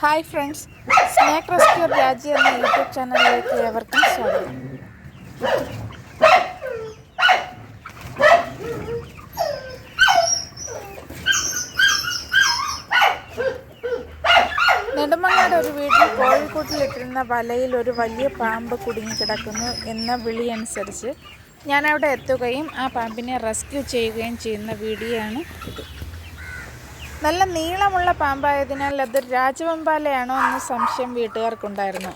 Hi friends, snake rescue രാജി എന്ന YouTube ചാനലിലേക്ക് ഏവർക്കും സ്വാഗതം. നെടുമങ്ങാട് ഒരു വീട്ടിൽ കോഴിക്കൂട്ടിലിട്ടിരുന്ന വലയിൽ ഒരു വലിയ പാമ്പ് കുടുങ്ങിക്കിടക്കുന്നു എന്ന വിളി അനുസരിച്ച് ഞാൻ അവിടെ എത്തുകയും ആ പാമ്പിനെ റെസ്ക്യൂ ചെയ്യുകയും ചെയ്യുന്ന വീഡിയോ ആണ് ഇത്. നല്ല നീളമുള്ള പാമ്പായതിനാൽ അത് രാജവെമ്പാലയാണോ എന്ന സംശയം വീട്ടുകാർക്കുണ്ടായിരുന്നു.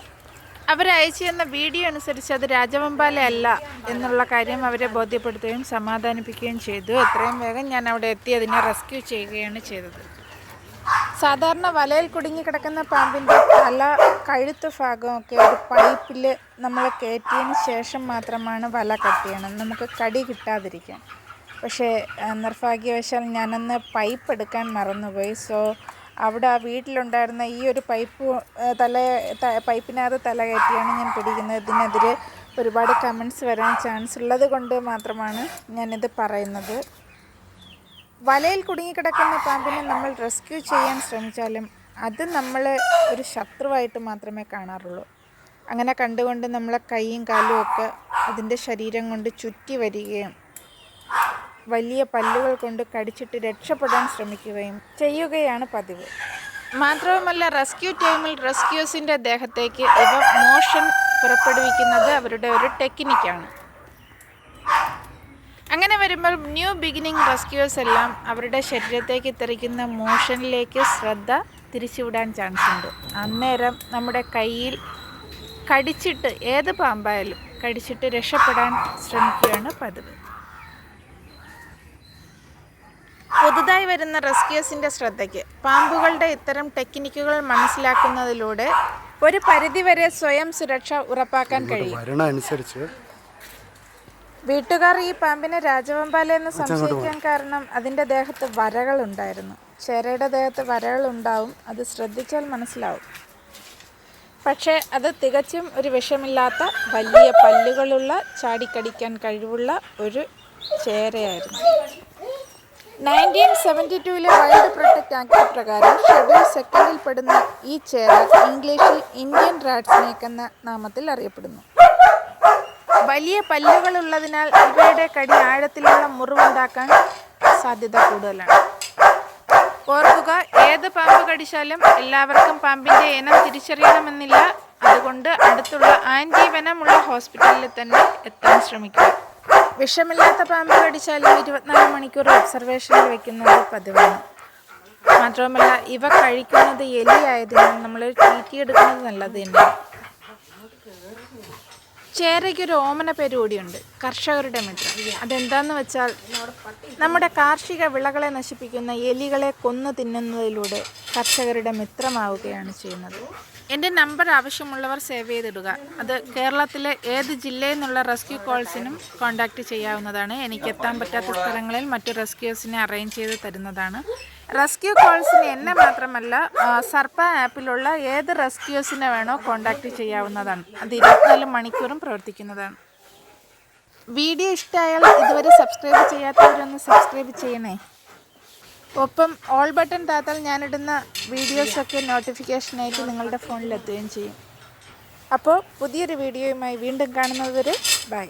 അവരയച്ചു തന്ന വീഡിയോ അനുസരിച്ച് അത് രാജവെമ്പാല അല്ല എന്നുള്ള കാര്യം അവരെ ബോധ്യപ്പെടുത്തുകയും സമാധാനിപ്പിക്കുകയും ചെയ്തു. എത്രയും വേഗം ഞാൻ അവിടെ എത്തി അതിനെ റെസ്ക്യൂ ചെയ്യുകയാണ് ചെയ്തത്. സാധാരണ വലയിൽ കുടുങ്ങിക്കിടക്കുന്ന പാമ്പിൻ്റെ തല, കഴുത്ത് ഭാഗമൊക്കെ ഒരു പൈപ്പിൽ നമ്മൾ കയറ്റിയതിന് ശേഷം മാത്രമാണ് വല കട്ട് ചെയ്യണം, നമുക്ക് കടി കിട്ടാതിരിക്കാൻ. പക്ഷേ നിർഭാഗ്യവശാൽ ഞാനന്ന് പൈപ്പ് എടുക്കാൻ മറന്നുപോയി. സോ അവിടെ ആ വീട്ടിലുണ്ടായിരുന്ന ഈ ഒരു പൈപ്പിനകത്ത് തല കയറ്റിയാണ് ഞാൻ പിടിക്കുന്നത്. ഇതിനെതിരെ ഒരുപാട് കമൻറ്റ്സ് വരാൻ ചാൻസ് ഉള്ളത് കൊണ്ട് മാത്രമാണ് ഞാനിത് പറയുന്നത്. വലയിൽ കുടുങ്ങിക്കിടക്കുന്ന പാമ്പിനെ നമ്മൾ റെസ്ക്യൂ ചെയ്യാൻ ശ്രമിച്ചാലും അത് നമ്മൾ ഒരു ശത്രുവായിട്ട് മാത്രമേ കാണാറുള്ളൂ. അങ്ങനെ കണ്ടുകൊണ്ട് നമ്മളെ കൈയും കാലും ഒക്കെ അതിൻ്റെ ശരീരം കൊണ്ട് ചുറ്റി വരികയും വലിയ പല്ലുകൾ കൊണ്ട് കടിച്ചിട്ട് രക്ഷപ്പെടാൻ ശ്രമിക്കുകയും ചെയ്യുകയാണ് പതിവ്. മാത്രവുമല്ല, റെസ്ക്യൂ ടീമിൽ റെസ്ക്യൂസിൻ്റെ ദേഹത്തേക്ക് ഇവ മോഷൻ പുറപ്പെടുവിക്കുന്നത് അവരുടെ ഒരു ടെക്നിക്കാണ്. അങ്ങനെ വരുമ്പോൾ ന്യൂ ബിഗിനിങ് റെസ്ക്യൂസ് എല്ലാം അവരുടെ ശരീരത്തേക്ക് തെറിക്കുന്ന മോഷനിലേക്ക് ശ്രദ്ധ തിരിച്ചുവിടാൻ ചാൻസ് ഉണ്ട്. അന്നേരം നമ്മുടെ കയ്യിൽ കടിച്ചിട്ട്, ഏത് പാമ്പായാലും കടിച്ചിട്ട് രക്ഷപ്പെടാൻ ശ്രമിക്കുകയാണ് പതിവ്. പുതുതായി വരുന്ന റെസ്ക്യൂസിൻ്റെ ശ്രദ്ധയ്ക്ക് പാമ്പുകളുടെ ഇത്തരം ടെക്നിക്കുകൾ മനസ്സിലാക്കുന്നതിലൂടെ ഒരു പരിധിവരെ സ്വയം സുരക്ഷ ഉറപ്പാക്കാൻ കഴിയും. വീട്ടുകാർ ഈ പാമ്പിനെ രാജവെമ്പാല എന്ന് സംശയിക്കാൻ കാരണം അതിൻ്റെ ദേഹത്ത് വരകളുണ്ടായിരുന്നു. ചേരയുടെ ദേഹത്ത് വരകളുണ്ടാവും, അത് ശ്രദ്ധിച്ചാൽ മനസ്സിലാവും. പക്ഷേ അത് തികച്ചും ഒരു വിഷമില്ലാത്ത, വലിയ പല്ലുകളുള്ള, ചാടിക്കടിക്കാൻ കഴിവുള്ള ഒരു ചേരയായിരുന്നു. 1972 വൈൽഡ് പ്രൊട്ടക്റ്റ് ആക്ട് പ്രകാരം ഷെഡ്യൂൾ സെക്കൻഡിൽ പെടുന്ന ഈ ചേര ഇംഗ്ലീഷിൽ ഇന്ത്യൻ റാറ്റ് സ്നേക്ക് എന്ന നാമത്തിൽ അറിയപ്പെടുന്നു. വലിയ പല്ലുകളുള്ളതിനാൽ ഇവയുടെ കടി ആഴത്തിലുള്ള മുറിവുണ്ടാക്കാൻ സാധ്യത കൂടുതലാണ്. ഓർക്കുക, ഏത് പാമ്പ് കടിച്ചാലും എല്ലാവർക്കും പാമ്പിൻ്റെ ഇനം തിരിച്ചറിയണമെന്നില്ല. അതുകൊണ്ട് അടുത്തുള്ള ആൻറ്റിവെനമുള്ള ഹോസ്പിറ്റലിൽ തന്നെ എത്താൻ ശ്രമിക്കുക. വിഷമില്ലാത്ത പാമ്പ് കടിച്ചാലും 24 മണിക്കൂർ ഒബ്സർവേഷനിൽ വയ്ക്കുന്നത് പതിവാണ്. മാത്രവുമല്ല, ഇവ കഴിക്കുന്നത് എലിയായതിനാൽ നമ്മൾ തീറ്റിയെടുക്കുന്നത് നല്ലത് തന്നെയാണ്. ചേരയ്ക്കൊരു ഓമന പേര് കൂടിയുണ്ട്, കർഷകരുടെ മിത്രം. അതെന്താണെന്ന് വെച്ചാൽ, നമ്മുടെ കാർഷിക വിളകളെ നശിപ്പിക്കുന്ന എലികളെ കൊന്നു തിന്നുന്നതിലൂടെ കർഷകരുടെ മിത്രമാവുകയാണ് ചെയ്യുന്നത്. എൻ്റെ നമ്പർ ആവശ്യമുള്ളവർ സേവ് ചെയ്തിടുക. അത് കേരളത്തിലെ ഏത് ജില്ലയിൽ നിന്നുള്ള റെസ്ക്യൂ കോൾസിനും കോൺടാക്റ്റ് ചെയ്യാവുന്നതാണ്. എനിക്ക് എത്താൻ പറ്റാത്ത സ്ഥലങ്ങളിൽ മറ്റു റെസ്ക്യൂസിനെ അറേഞ്ച് ചെയ്ത് തരുന്നതാണ്. റെസ്ക്യൂ കോൾസിന് എന്നെ മാത്രമല്ല, സർപ്പ ആപ്പിലുള്ള ഏത് റെസ്ക്യൂസിനെ വേണോ കോൺടാക്റ്റ് ചെയ്യാവുന്നതാണ്. അത് 24 മണിക്കൂറും പ്രവർത്തിക്കുന്നതാണ്. വീഡിയോ ഇഷ്ടമായാൽ ഇതുവരെ സബ്സ്ക്രൈബ് ചെയ്യാത്തവരൊന്ന് സബ്സ്ക്രൈബ് ചെയ്യണേ. ഒപ്പം ഓൾ ബട്ടൺ താത്താൽ ഞാനിടുന്ന വീഡിയോസൊക്കെ നോട്ടിഫിക്കേഷനായിട്ട് നിങ്ങളുടെ ഫോണിലെത്തുകയും ചെയ്യും. അപ്പോൾ പുതിയൊരു വീഡിയോയുമായി വീണ്ടും കാണുന്നത് വരെ ബൈ.